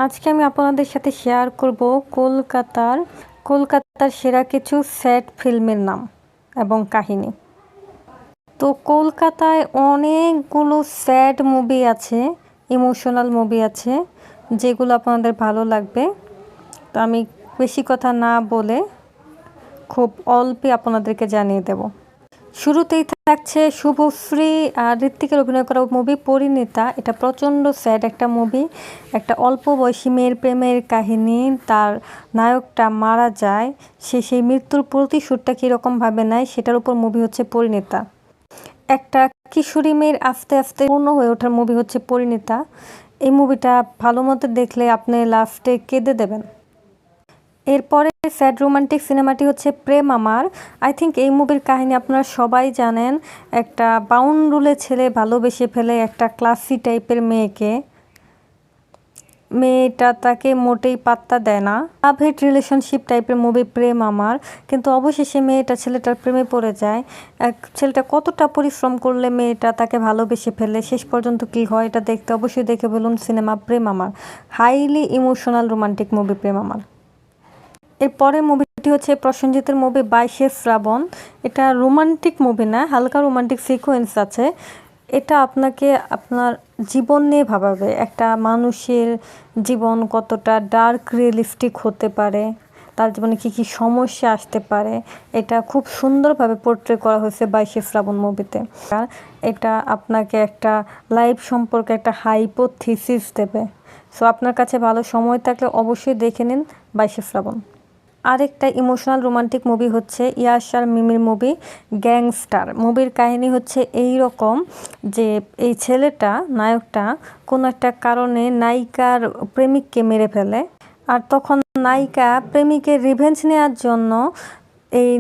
আজকে আমি আপনাদের সাথে শেয়ার করব কলকাতার সেরা কিছু স্যাড ফিল্মের নাম এবং কাহিনী। তো কলকাতায় অনেকগুলো স্যাড মুভি আছে, ইমোশনাল মুভি আছে, যেগুলো আপনাদের ভালো লাগবে। তো আমি বেশি কথা না বলে খুব অল্পে আপনাদেরকে জানিয়ে দেব। শুরুতেই থাকছে শুভশ্রী আর ঋত্বিকের অভিনয় করা মুভি পরিণীতা। এটা প্রচণ্ড স্যাড একটা মুভি, একটা অল্প বয়সী মেয়ের প্রেমের কাহিনী। তার নায়কটা মারা যায়, সেই মৃত্যুর প্রতিশোধটা কীরকমভাবে নেয় সেটার উপর মুভি হচ্ছে পরিণীতা। একটা কিশোরী মেয়ের আস্তে আস্তে পূর্ণ হয়ে ওঠার মুভি হচ্ছে পরিণীতা। এই মুভিটা ভালো মতো দেখলে আপনি লাস্টে কেঁদে দেবেন। এরপরে স্যাড রোমান্টিক সিনেমাটি হচ্ছে প্রেম আমার। আই থিঙ্ক এই মুভির কাহিনী আপনারা সবাই জানেন। একটা বাউন্ডুলে ছেলে ভালোবেসে ফেলে একটা ক্লাসি টাইপের মেয়েটা তাকে মোটেই পাত্তা দেয় না। লাভ হেট রিলেশনশিপ টাইপের মুভি প্রেম আমার, কিন্তু অবশেষে মেয়েটা ছেলেটার প্রেমে পড়ে যায়। ছেলেটা কতটা পরিশ্রম করলে মেয়েটা তাকে ভালোবেসে ফেলে, শেষ পর্যন্ত কি হয় এটা দেখতে অবশ্যই দেখে বলুন সিনেমা প্রেম আমার। হাইলি ইমোশনাল রোমান্টিক মুভি প্রেম আমার। এরপরে মুভিটি হচ্ছে প্রসেনজিতের মুভি 22 শ্রাবণ। এটা রোমান্টিক মুভি না, হালকা রোমান্টিক সিকোয়েন্স আছে। এটা আপনাকে আপনার জীবন নিয়ে ভাবাবে, একটা মানুষের জীবন কতটা ডার্ক রিয়েলিস্টিক হতে পারে, তার জীবনে কী কী সমস্যা আসতে পারে, এটা খুব সুন্দরভাবে পোর্ট্রে করা হয়েছে 22 শ্রাবণ মুভিতে। এটা আপনাকে একটা লাইফ সম্পর্কে একটা হাইপোথিসিস দেবে। সো আপনার কাছে ভালো সময় থাকলে অবশ্যই দেখে নিন 22 শ্রাবণ। আরেকটা ইমোশনাল রোমান্টিক মুভি হচ্ছে ইয়াশ আর মিমির মুভি গ্যাংস্টার। মুভির কাহিনী হচ্ছে এই রকম যে এই ছেলেটা, নায়কটা কোনো একটা কারণে নায়িকার প্রেমিককে মেরে ফেলে, আর তখন নায়িকা প্রেমিকের রিভেঞ্জ নেওয়ার জন্য এই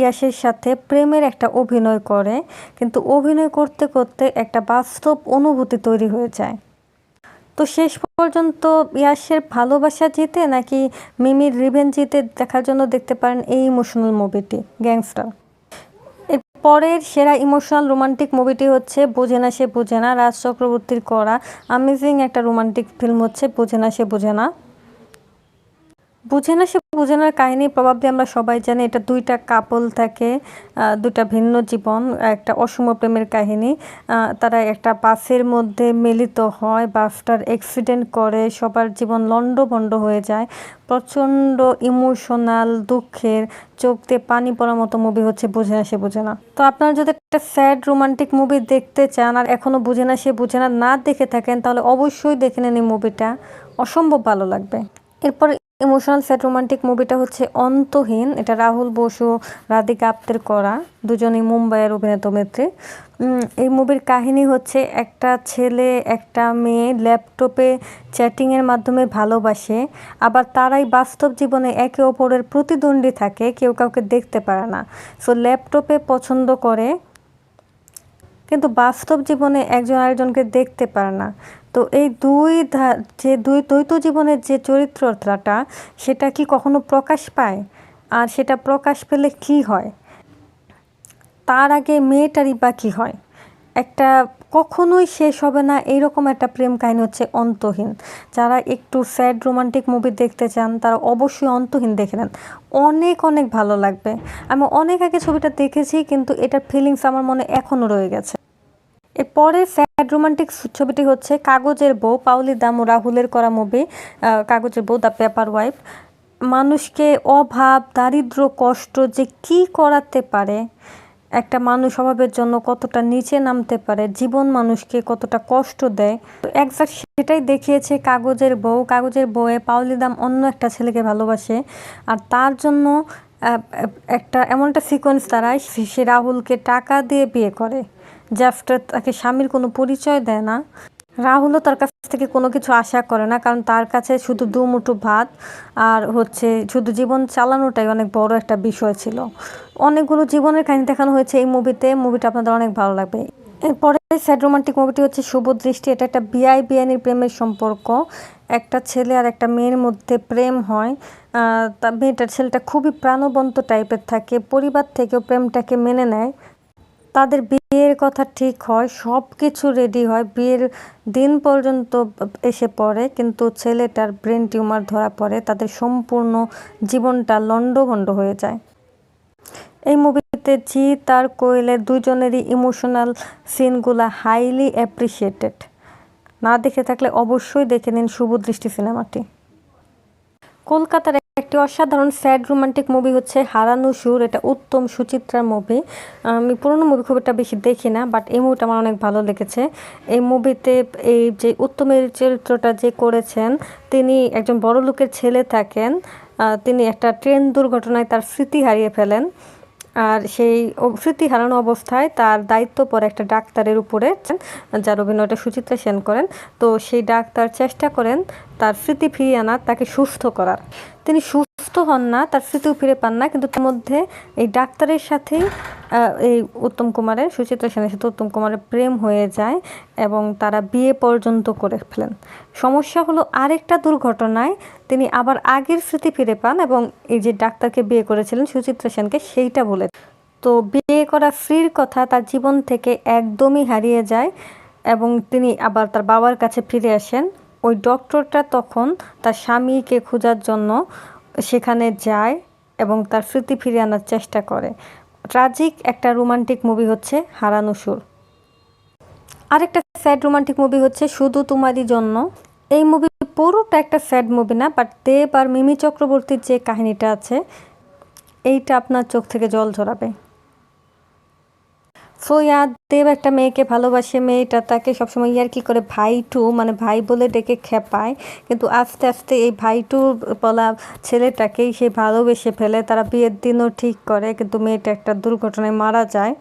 ইয়াশের সাথে প্রেমের একটা অভিনয় করে, কিন্তু অভিনয় করতে করতে একটা বাস্তব অনুভূতি তৈরি হয়ে যায়। তো শেষ পর্যন্ত ইয়াশের ভালোবাসা জিতে নাকি মিমির রিভেঞ্জ জিতে দেখার জন্য দেখতে পারেন এই ইমোশনাল মুভিটি গ্যাংস্টার। এর পরের সেরা ইমোশনাল রোমান্টিক মুভিটি হচ্ছে বোঝে না সে বোঝে না, রাজ চক্রবর্তীর করা অ্যামেজিং একটা রোমান্টিক ফিল্ম হচ্ছে বোঝে না সে বোঝে না। বুঝে না সে বুঝে নার কাহিনী প্রবাবলি আমরা সবাই জানি। এটা দুইটা কাপল থাকে, দুইটা ভিন্ন জীবন, একটা অসম প্রেমের কাহিনী। তারা একটা বাসের মধ্যে মিলিত হয়, বাসটার অ্যাক্সিডেন্ট করে, সবার জীবন লণ্ডভণ্ড হয়ে যায়। প্রচণ্ড ইমোশনাল, দুঃখের, চোখ দিয়ে পানি পড়ার মতো মুভি হচ্ছে বুঝে না সে বুঝে না। তো আপনারা যদি একটা স্যাড রোমান্টিক মুভি দেখতে চান আর এখনও বুঝে না সে বুঝে না না দেখে থাকেন, তাহলে অবশ্যই দেখে নেন এই মুভিটা, অসম্ভব ভালো লাগবে। এরপর ইমোশনাল স্যাড রোমান্টিক মুভিটা হচ্ছে অন্তহীন। এটা রাহুল বসু, রাধিকা আপ্তের করা, দুজনেই মুম্বাইয়ের অভিনেত্রী। এই মুভির কাহিনী হচ্ছে একটা ছেলে একটা মেয়ে ল্যাপটপে চ্যাটিংয়ের মাধ্যমে ভালোবাসে, আবার তারাই বাস্তব জীবনে একে অপরের প্রতিদ্বন্দ্বী থাকে, কেউ কাউকে দেখতে পারে না। সো ল্যাপটপে পছন্দ করে কিন্তু বাস্তব জীবনে একজন আরেকজনকে দেখতে পারে না। তো এই দুই দ্বৈত জীবনের যে চরিত্রটা, সেটা কি কখনো প্রকাশ পায়? আর সেটা প্রকাশ পেলে কি হয়? তার আগে মেয়েটারই বা কী হয়? একটা কখনোই শেষ হবে না এইরকম একটা প্রেম কাহিনী হচ্ছে অন্তহীন। যারা একটু স্যাড রোমান্টিক মুভি দেখতে চান তারা অবশ্যই অন্তহীন দেখে নেন, অনেক অনেক ভালো লাগবে। আমি অনেক আগে ছবিটা দেখেছি, কিন্তু এটার ফিলিংস আমার মনে এখনও রয়ে গেছে। এরপরে স্যাড রোমান্টিক ছবিটি হচ্ছে কাগজের বউ, পাওলি দাম ও রাহুলের করা মুভি কাগজের বউ, দ্য পেপার ওয়াইফ। মানুষকে অভাব, দারিদ্র, কষ্ট যে কি করাতে পারে, একটা মানুষ অভাবের জন্য কতটা নিচে নামতে পারে, জীবন মানুষকে কতটা কষ্ট দেয়, তো একজাক্ট সেটাই দেখিয়েছে কাগজের বউ। কাগজের বউয়ে পাওলি দাম অন্য একটা ছেলেকে ভালোবাসে, আর তার জন্য এমন একটা সিকোয়েন্স দাঁড়ায়, সে রাহুলকে টাকা দিয়ে বিয়ে করে, জাস্ট তাকে স্বামীর কোনো পরিচয় দেয় না। রাহুলও তার কাছ থেকে কোনো কিছু আশা করে না, কারণ তার কাছে শুধু দুমুঠো ভাত আর হচ্ছে শুধু জীবন চালানোটাই অনেক বড় একটা বিষয় ছিল। অনেকগুলো জীবনের কাহিনী দেখানো হয়েছে এই মুভিটা আপনাদের অনেক ভালো লাগবে। এরপরে স্যাড রোমান্টিক মুভিটি হচ্ছে শুভ দৃষ্টি। এটা একটা বিআইনির প্রেমের সম্পর্ক, একটা ছেলে আর একটা মেয়ের মধ্যে প্রেম হয়। ছেলেটা খুবই প্রাণবন্ত টাইপের থাকে, পরিবার থেকেও প্রেমটাকে মেনে নেয়। তাদের বিয়ের কথা ঠিক হয়, সব কিছু রেডি হয়, বিয়ের দিন পর্যন্ত এসে পড়ে, কিন্তু ছেলেটার ব্রেন টিউমার ধরা পড়ে, তাদের সম্পূর্ণ জীবনটা লণ্ডভণ্ড হয়ে যায়। এই মুভিতে জিৎ আর কোয়েলের দুজনেরই ইমোশনাল সিনগুলা হাইলি অ্যাপ্রিসিয়েটেড। না দেখে থাকলে অবশ্যই দেখে নিন শুভ দৃষ্টি সিনেমাটি। কলকাতার একটি অসাধারণ স্যাড রোমান্টিক মুভি হচ্ছে হারানো সুর। এটা উত্তম সুচিত্রার মুভি। আমি পুরোনো মুভি খুব একটা বেশি দেখি না, বাট এই মুভিটা আমার অনেক ভালো লেগেছে। এই মুভিতে এই যে উত্তমের চরিত্রটা যে করেছেন, তিনি একজন বড় লোকের ছেলে থাকেন। তিনি একটা ট্রেন দুর্ঘটনায় তার স্মৃতি হারিয়ে ফেলেন, আর সেই স্মৃতি হারানো অবস্থায় তার দায়িত্ব পড়ে একটা ডাক্তারের উপরে, যার অভিনয়টা সুচিত্রা সেন করেন। তো সেই ডাক্তার চেষ্টা করেন তার স্মৃতি ফিরিয়ে আনার, তাকে সুস্থ করার। তিনি সুস্থ হন না, তার স্মৃতিও ফিরে পান না, কিন্তু তার মধ্যে এই ডাক্তারের সাথেই এই উত্তম কুমারের, সুচিত্রা সেনের সাথে উত্তম কুমারের প্রেম হয়ে যায় এবং তারা বিয়ে পর্যন্ত করে ফেলেন। সমস্যা হলো আরেকটা দুর্ঘটনায় তিনি আবার আগের স্মৃতি ফিরে পান এবং এই যে ডাক্তারকে বিয়ে করেছিলেন সুচিত্রা সেনকে, সেইটা বলে। তো বিয়ে করা স্ত্রীর কথা তার জীবন থেকে একদমই হারিয়ে যায় এবং তিনি আবার তার বাবার কাছে ফিরে আসেন। ওই ডক্টরটা তখন তার স্বামীকে খোঁজার জন্য সেখানে যায় এবং তার স্মৃতি ফিরিয়ে আনার চেষ্টা করে। ট্রাজিক একটা রোমান্টিক মুভি হচ্ছে হারানো সুর। আরেকটা স্যাড রোমান্টিক মুভি হচ্ছে শুধু তোমারই জন্য। এই মুভি পুরোটা একটা স্যাড মুভি না, বাট দেব আর মিমি চক্রবর্তীর যে কাহিনীটা আছে, এইটা আপনার চোখ থেকে জল ঝরাবে। সো দেব একটা মেয়েকে ভালোবাসে, মেয়েটা তাকে সবসময় ইয়ার্কি করে ভাইটু, মানে ভাই বলে ডেকে খেপায়, কিন্তু আস্তে আস্তে এই ভাইটু বলা ছেলেটাকেই সে ভালোবেসে ফেলে। তারা বিয়ের দিনও ঠিক করে, কিন্তু মেয়েটা একটা দুর্ঘটনায় মারা যায়।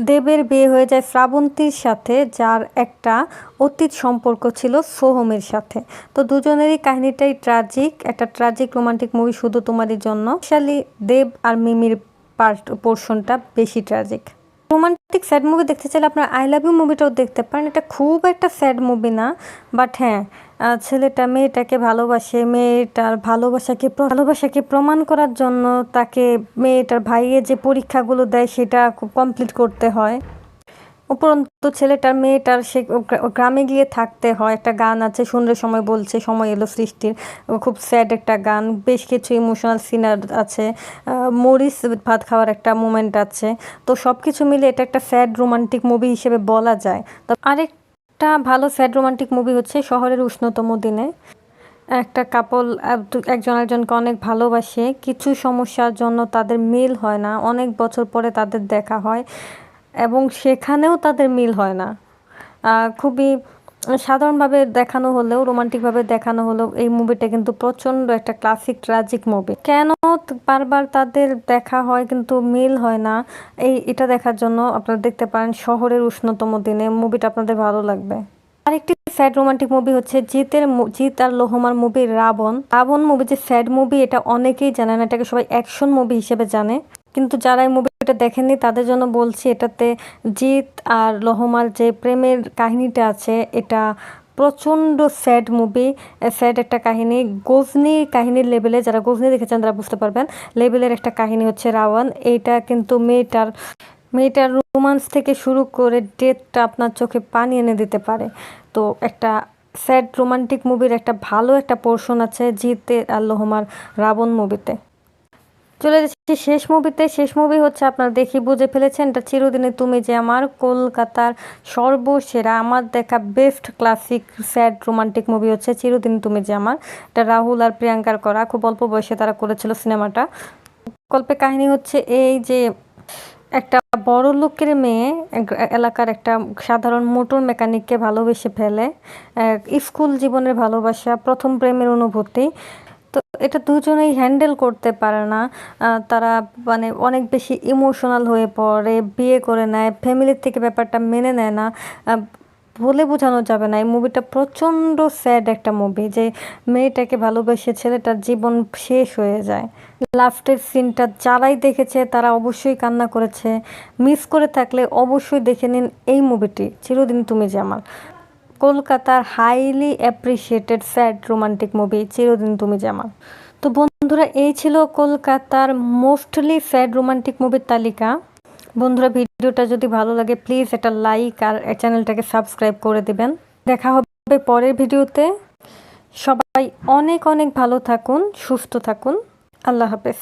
দেবের বিয়ে হয়ে যায় শ্রাবন্তীর সাথে, যার একটা অতীত সম্পর্ক ছিল সোহমের সাথে। তো দুজনেরই কাহিনীটাই ট্রাজিক, একটা ট্রাজিক রোমান্টিক মুভি শুধু তোমারই জন্য। স্পেশালি দেব আর মিমির পোর্শনটা বেশি ট্রাজিক। রোমান্টিক স্যাড মুভি দেখতে চাইলে আপনার আই লাভ ইউ মুভিটাও দেখতে পারেন। এটা খুব একটা স্যাড মুভি না, বাট হ্যাঁ, ছেলেটা মেয়েটাকে ভালোবাসে, মেয়েটার ভালোবাসাকে প্রমাণ করার জন্য তাকে মেয়েটার ভাইয়ের যে পরীক্ষাগুলো দেয় সেটা খুব কমপ্লিট করতে হয়। উপরন্তু ছেলেটার মেয়েটার সে গ্রামে গিয়ে থাকতে হয়। একটা গান আছে, সুন্দর সময় বলছে সময় এলো সৃষ্টির, খুব স্যাড একটা গান, বেশ কিছু ইমোশনাল সিনার আছে, মরিচ ভাত খাওয়ার একটা মোমেন্ট আছে। তো সব কিছু মিলে এটা একটা স্যাড রোমান্টিক মুভি হিসেবে বলা যায়। তো আরেকটা ভালো স্যাড রোমান্টিক মুভি হচ্ছে শহরের উষ্ণতম দিনে। একটা কাপল একজন আরেকজনকে অনেক ভালোবাসে, কিছু সমস্যার জন্য তাদের মিল হয় না, অনেক বছর পরে তাদের দেখা হয় এবং সেখানেও তাদের মিল হয় না। খুবই সাধারণভাবে দেখানো হলেও, রোমান্টিকভাবে দেখানো হলেও এই মুভিটা কিন্তু প্রচণ্ড একটা ক্লাসিক ট্রাজিক মুভি। কেন বারবার তাদের দেখা হয় কিন্তু মিল হয় না, এটা দেখার জন্য আপনারা দেখতে পারেন শহরের উষ্ণতম দিনে। মুভিটা আপনাদের ভালো লাগবে। আরেকটি স্যাড রোমান্টিক মুভি হচ্ছে জিৎ আর লোহমার মুভি রাবণ মুভি যে স্যাড মুভি এটা অনেকেই জানে না, এটাকে সবাই অ্যাকশন মুভি হিসেবে জানে। কিন্তু যারা এই মুভিটা দেখেননি তাদের জন্য বলছি, এটাতে জিৎ আর লোহমার যে প্রেমের কাহিনীটা আছে, এটা প্রচণ্ড স্যাড মুভি, স্যাড একটা কাহিনী, গজনি কাহিনীর লেভেলে, যারা গজনি দেখেছেন তারা বুঝতে পারবেন, লেভেলের একটা কাহিনী হচ্ছে রাবণ। এইটা কিন্তু মেয়েটার রোমান্স থেকে শুরু করে ডেথটা আপনার চোখে পানি এনে দিতে পারে। তো একটা স্যাড রোমান্টিক মুভির একটা ভালো একটা পোর্শন আছে জিতের আর লোহমার রাবণ মুভিতে। চলে যাচ্ছি শেষ মুভি হচ্ছে, আপনারা দেখি বুঝে ফেলেছেন, এটা চিরদিনই তুমি যে আমার, কলকাতার সর্বসেরা আমার দেখা best classic sad romantic movie হচ্ছে চিরদিনই তুমি যে আমার। এটা রাহুল আর প্রিয়াঙ্কার করা, খুব অল্প বয়সে তারা করেছিল সিনেমাটা। গল্পের কাহিনী হচ্ছে এই যে একটা বড় লোকের মেয়ে এলাকার একটা সাধারণ মোটর মেকানিককে ভালোবেসে ফেলে। স্কুল জীবনের ভালোবাসা, প্রথম প্রেমের অনুভূতি, তো এটা দুজনেই হ্যান্ডেল করতে পারে না। তারা মানে অনেক বেশি ইমোশনাল হয়ে পড়ে, বিয়ে করে নেয়, ফ্যামিলির থেকে ব্যাপারটা মেনে নেয় না। বলে বোঝানো যাবে না, এই মুভিটা প্রচণ্ড স্যাড একটা মুভি, যে মেয়েটাকে ভালোবেসে ছেলেটার জীবন শেষ হয়ে যায়। লাস্টের সিনটা যারাই দেখেছে তারা অবশ্যই কান্না করেছে। মিস করে থাকলে অবশ্যই দেখে নিন এই মুভিটি, চিরদিন তুমি যে আমার। কলকাতার highly appreciated sad romantic movie চিরদিন তুমি যে আমার। তো বন্ধুরা, এই ছিল কলকাতার মোস্টলি স্যাড রোমান্টিক মুভির তালিকা। বন্ধুরা, ভিডিওটা যদি ভালো লাগে প্লিজ একটা লাইক আর চ্যানেলটাকে সাবস্ক্রাইব করে দিবেন। দেখা হবে পরের ভিডিওতে। সবাই অনেক অনেক ভালো থাকুন, সুস্থ থাকুন। আল্লাহ হাফেজ।